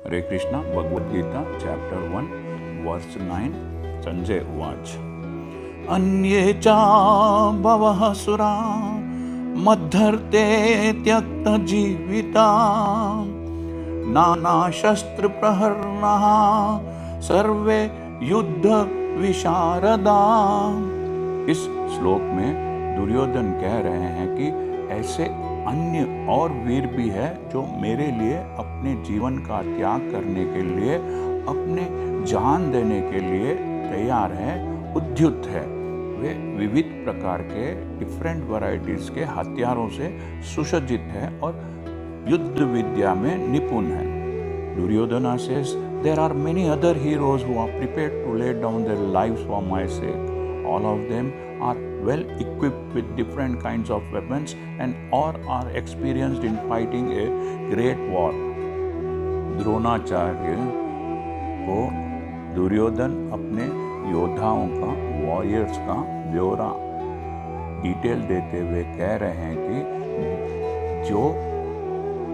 हरे Krishna. Bhagavad Gita chapter 1 verse 9। Sanjay उवाच अन्ये च बहवः सुरा मद्धर्ते त्यक्तजीविता नानाशस्त्रप्रहरणाः सर्वे युद्ध विशारदा। इस श्लोक में दुर्योधन कह रहे हैं कि ऐसे अन्य और वीर भी है जो मेरे लिए अपने जीवन का त्याग करने के लिए, अपने जान देने के लिए तैयार है, उद्युत है। वे विविध प्रकार के डिफरेंट वैरायटीज के हथियारों से सुसज्जित है और युद्ध विद्या में निपुण है। Duryodhana says there are many other heroes who are prepared to lay down their lives for my sake. All of them are well equipped with different kinds of weapons and all are experienced in fighting a great war. Dronacharya को दुर्योधन अपने योद्धाओं का, warriors का ब्यौरा detail देते हुए कह रहे हैं कि जो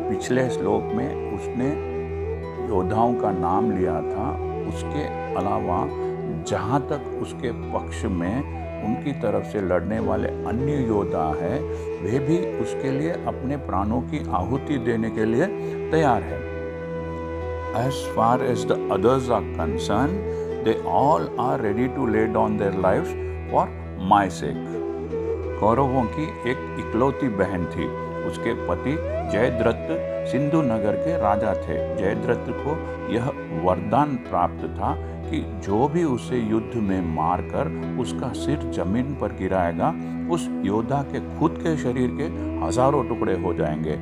पिछले श्लोक में उसने योद्धाओं का नाम लिया था, उसके अलावा जहाँ तक उसके पक्ष में उनकी तरफ से लड़ने वाले अन्य योद्धा हैं, वे भी उसके लिए अपने प्राणों की आहुति देने के लिए तैयार हैं। As far as the others are concerned, they all are ready to lay down their lives for my sake. कौरवों की एक इकलौती बहन थी। उसके पति जयद्रथ सिंधु नगर के राजा थे। जयद्रथ को यह वरदान प्राप्त था कि जो भी उसे युद्ध में मारकर उसका सिर जमीन पर गिराएगा, उस योद्धा के खुद के शरीर के हजारों टुकड़े हो जाएंगे।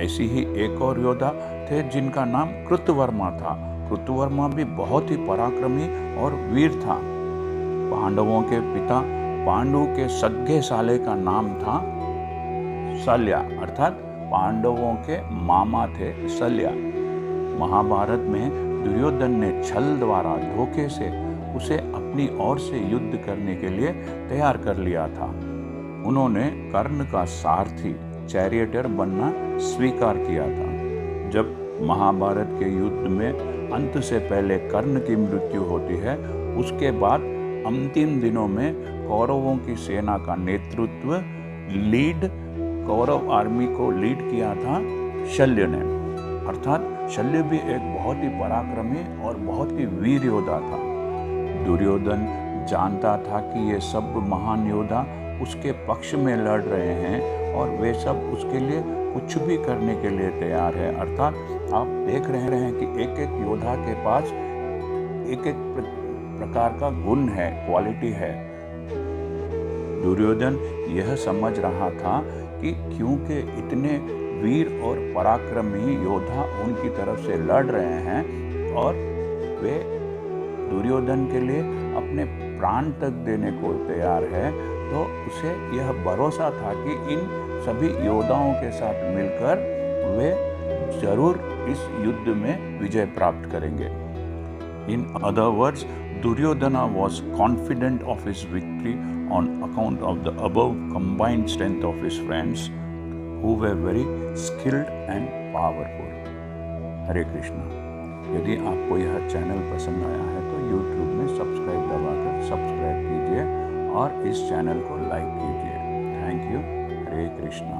ऐसी ही एक और योद्धा थे जिनका नाम कृतवर्मा था। कृतवर्मा भी बहुत ही पराक्रमी और वीर था। पांडवों के पिता पांडु के सगे साले का नाम था शल्या, अर्थात पांडवों के मामा थे शल्या। महाभारत में दुर्योधन ने छल द्वारा धोखे से उसे अपनी ओर से युद्ध करने के लिए तैयार कर लिया था। उन्होंने कर्ण का सारथी, चैरियटर बनना स्वीकार किया था। जब महाभारत के युद्ध में अंत से पहले कर्ण की मृत्यु होती है, उसके बाद अंतिम दिनों में कौरवों की सेना का नेतृत्व कौरव आर्मी को लीड किया था शल्य ने। अर्थात शल्य भी एक बहुत ही पराक्रमी और बहुत ही वीर योद्धा था। दुर्योधन जानता था कि ये सब महान योद्धा उसके पक्ष में लड़ रहे हैं और वे सब उसके लिए कुछ भी करने के लिए तैयार है। अर्थात आप देख रहे हैं कि एक एक योद्धा के पास एक एक प्रकार का गुण है, क्वालिटी है। दुर्योधन यह समझ रहा था कि क्योंकि इतने वीर और पराक्रमी योद्धा उनकी तरफ से लड़ रहे हैं और वे दुर्योधन के लिए अपने प्राण तक देने को तैयार है, तो उसे यह भरोसा था कि इन सभी योद्धाओं के साथ मिलकर वे जरूर इस युद्ध में विजय प्राप्त करेंगे। In other words, Duryodhana was confident of his victory on account of the above combined strength of his friends who were very skilled and powerful. हरे कृष्णा। यदि आपको यह चैनल पसंद आया है तो YouTube में सब्सक्राइब दबाकर सब्सक्राइब कीजिए और इस चैनल को लाइक कीजिए। Thank you. हरे कृष्णा।